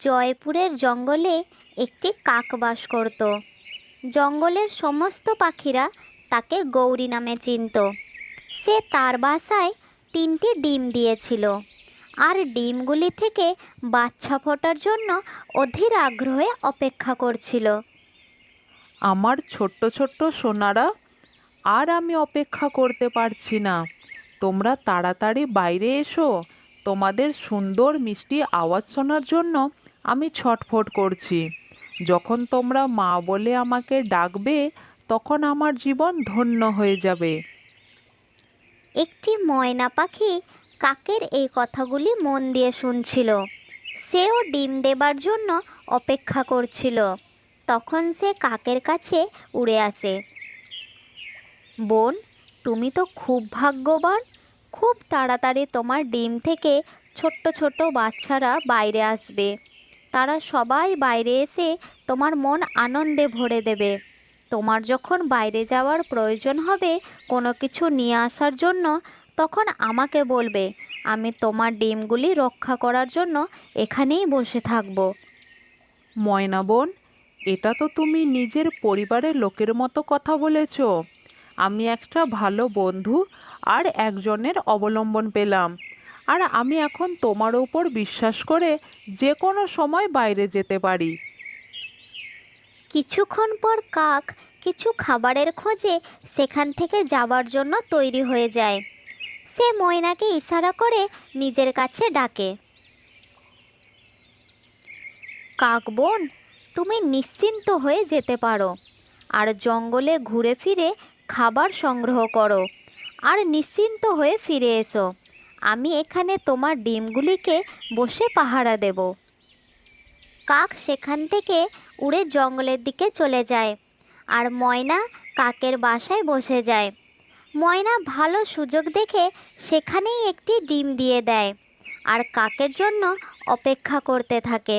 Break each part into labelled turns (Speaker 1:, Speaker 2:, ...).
Speaker 1: জয়পুরের জঙ্গলে একটি কাক বাস করত। জঙ্গলের সমস্ত পাখিরা তাকে গৌরী নামে চিনত। সে তার বাসায় 3টি ডিম দিয়েছিল, আর ডিমগুলি থেকে বাচ্চা ফোটার জন্য অধীর আগ্রহে অপেক্ষা করছিল।
Speaker 2: আমার ছোট্ট ছোট্ট সোনারা, আর আমি অপেক্ষা করতে পারছি না। তোমরা তাড়াতাড়ি বাইরে এসো। তোমাদের সুন্দর মিষ্টি আওয়াজ শোনার জন্য আমি ছটফট করছি। যখন তোমরা মা বলে আমাকে ডাকবে, তখন আমার জীবন ধন্য হয়ে যাবে।
Speaker 1: একটি ময়না পাখি কাকের এই কথাগুলি মন দিয়ে শুনছিল। সেও ডিম দেবার জন্য অপেক্ষা করছিল। তখন সে কাকের কাছে উড়ে আসে। বোন, তুমি তো খুব ভাগ্যবান। খুব তাড়াতাড়ি তোমার ডিম থেকে ছোট্ট ছোট্ট বাচ্চারা বাইরে আসবে। তারা সবাই বাইরে এসে তোমার মন আনন্দে ভরে দেবে। তোমার যখন বাইরে যাওয়ার প্রয়োজন হবে কোনো কিছু নিয়ে আসার জন্য, তখন আমাকে বলবে। আমি তোমার ডিমগুলি রক্ষা করার জন্য এখানেই বসে থাকব।
Speaker 2: ময়না বোন, এটা তো তুমি নিজের পরিবারের লোকের মতো কথা বলেছ। আমি একটা ভালো বন্ধু আর একজনের অবলম্বন পেলাম, আর আমি এখন তোমার উপর বিশ্বাস করে যে কোনো সময় বাইরে যেতে পারি।
Speaker 1: কিছুক্ষণ পর কাক কিছু খাবারের খোঁজে সেখান থেকে যাবার জন্য তৈরি হয়ে যায়। সে ময়নাকে ইশারা করে নিজের কাছে ডাকে। কাক বোন, তুমি নিশ্চিন্ত হয়ে যেতে পারো, আর জঙ্গলে ঘুরে ফিরে খাবার সংগ্রহ করো, আর নিশ্চিন্ত হয়ে ফিরে এসো। আমি এখানে তোমার ডিমগুলিকে বসে পাহারা দেব। কাক সেখান থেকে উড়ে জঙ্গলের দিকে চলে যায়, আর ময়না কাকের বাসায় বসে যায়। ময়না ভালো সুযোগ দেখে সেখানেই একটি ডিম দিয়ে দেয়, আর কাকের জন্য অপেক্ষা করতে থাকে।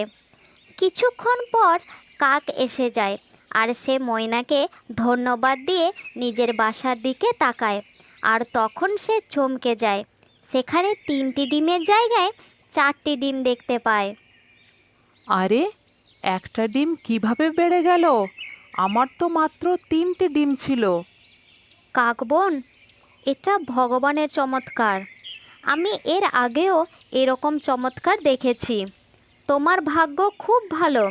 Speaker 1: কিছুক্ষণ পর কাক এসে যায়, আর সে ময়নাকে ধন্যবাদ দিয়ে নিজের বাসার দিকে তাকায়। আর তখন সে চমকে যায়। সেখানে 3টি ডিমের জায়গায় 4টি ডিম দেখতে পায়।
Speaker 2: আরে, একটা ডিম কিভাবে বেড়ে গেল? আমার তো মাত্র 3টে ডিম ছিল।
Speaker 1: কাক বোন, এটা ভগবানের চমৎকার। আমি এর আগেও এরকম চমৎকার দেখেছি। তোমার ভাগ্য খুব ভালো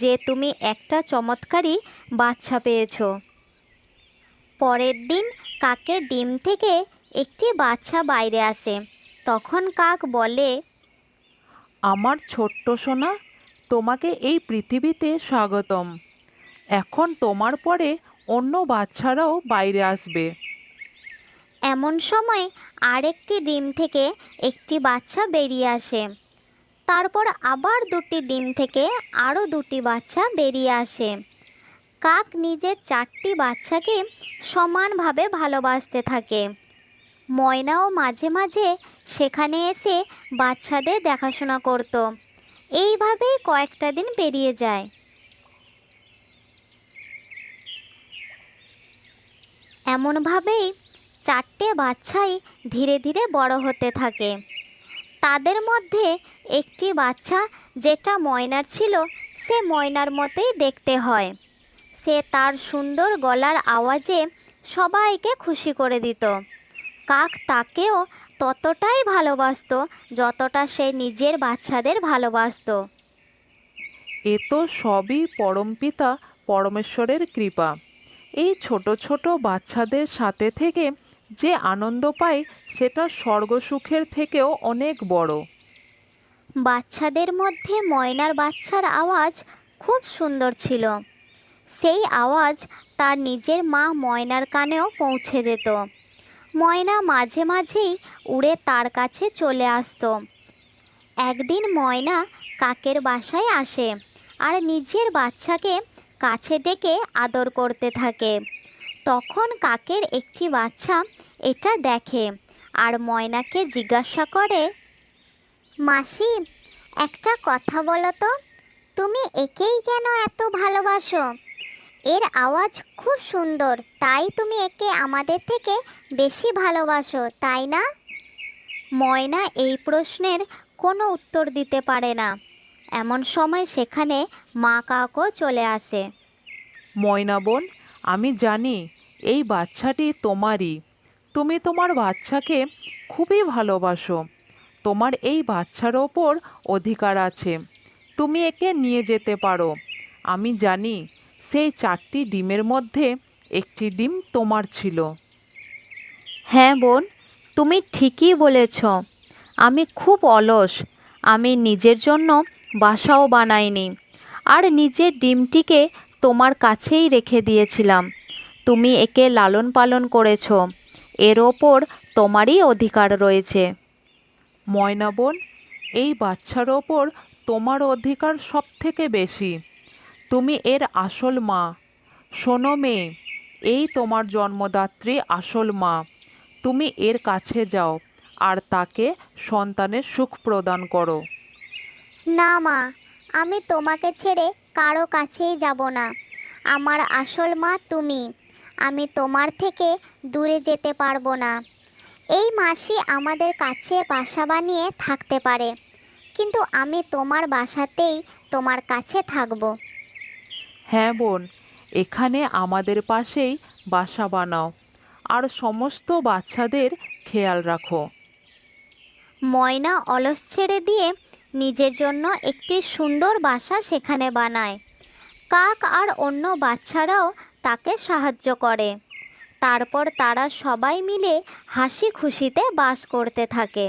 Speaker 1: যে তুমি একটা চমৎকারী বাচ্চা পেয়েছো। পরের দিন কাকের ডিম থেকে একটি বাচ্চা বাইরে আসে। তখন কাক বলে,
Speaker 2: আমার ছোট্ট সোনা, তোমাকে এই পৃথিবীতে স্বাগতম। এখন তোমার পরে অন্য বাচ্চারাও বাইরে আসবে।
Speaker 1: এমন সময় আরেকটি ডিম থেকে একটি বাচ্চা বেরিয়ে আসে। তারপর আবার 2টি ডিম থেকে আরও 2টি বাচ্চা বেরিয়ে আসে। কাক নিজের 4টি বাচ্চাকে সমানভাবে ভালোবাসতে থাকে। ময়নাও মাঝে মাঝে সেখানে এসে বাচ্চাদের দেখাশোনা করত। এইভাবেই কয়েকটা দিন পেরিয়ে যায়। এমনভাবেই 4টে বাচ্চাই ধীরে ধীরে বড় হতে থাকে। তাদের মধ্যে একটি বাচ্চা, যেটা ময়নার ছিল, সে ময়নার মতোই দেখতে হয়। সে তার সুন্দর গলার আওয়াজে সবাইকে খুশি করে দিত। কাক তাকেও ততটাই ভালোবাসতো যতটা সে নিজের বাচ্চাদের ভালোবাসতো।
Speaker 2: এ তো সবই পরমপিতা পরমেশ্বরের কৃপা। এই ছোট ছোট বাচ্চাদের সাথে থেকে যে আনন্দ পাই, সেটা স্বর্গসুখের থেকেও অনেক বড়।
Speaker 1: বাচ্চাদের মধ্যে ময়নার বাচ্চার আওয়াজ খুব সুন্দর ছিল। সেই আওয়াজ তার নিজের মা ময়নার কানেও পৌঁছে যেত। ময়না মাঝে মাঝেই উড়ে তার কাছে চলে আসতো। একদিন ময়না কাকের বাসায় আসে, আর নিজের বাচ্চাকে কাছে ডেকে আদর করতে থাকে। তখন কাকের একটি বাচ্চা এটা দেখে, আর ময়নাকে জিজ্ঞাসা করে, মাসি, একটা কথা বলো তো, তুমি একেই কেন এত ভালোবাসো? এর আওয়াজ খুব সুন্দর, তাই তুমি একে আমাদের থেকে বেশি ভালোবাসো, তাই না? ময়না এই প্রশ্নের কোনো উত্তর দিতে পারে না, এমন সময় সেখানে মা কাকও চলে আসে।
Speaker 2: ময়না বোন, আমি জানি এই বাচ্চাটি তোমারই। তুমি তোমার বাচ্চাকে খুবই ভালোবাসো। তোমার এই বাচ্চার ওপর অধিকার আছে। তুমি একে নিয়ে যেতে পারো। আমি জানি সেই 4টি ডিমের মধ্যে একটি ডিম তোমার ছিল।
Speaker 1: হ্যাঁ বোন, তুমি ঠিকই বলেছ। আমি খুব অলস। আমি নিজের জন্য বাসাও বানাইনি, আর নিজের ডিমটিকে তোমার কাছেই রেখে দিয়েছিলাম। তুমি একে লালন পালন করেছ, এর ওপর তোমারই অধিকার রয়েছে।
Speaker 2: ময়না বোন, এই বাচ্চার ওপর তোমার অধিকার সবথেকে বেশি। তুমি এর আসল মা। শোনো মেয়ে, এই তোমার জন্মদাত্রী আসল মা। তুমি এর কাছে যাও আর তাকে সন্তানের সুখ প্রদান করো।
Speaker 3: না মা, আমি তোমাকে ছেড়ে কারো কাছেই যাব না। আমার আসল মা তুমি। আমি তোমার থেকে দূরে যেতে পারবো না। এই মাসি আমাদের কাছে বাসা বানিয়ে থাকতে পারে, কিন্তু আমি তোমার বাসাতেই তোমার কাছে থাকবো।
Speaker 2: হ্যাঁ বোন, এখানে আমাদের পাশেই বাসা বানাও আর সমস্ত বাচ্চাদের খেয়াল রাখো।
Speaker 1: ময়না অলস ছেড়ে দিয়ে নিজের জন্য একটি সুন্দর বাসা সেখানে বানায়। কাক আর অন্য বাচ্চারাও তাকে সাহায্য করে। তারপর তারা সবাই মিলে হাসি খুশিতে বাস করতে থাকে।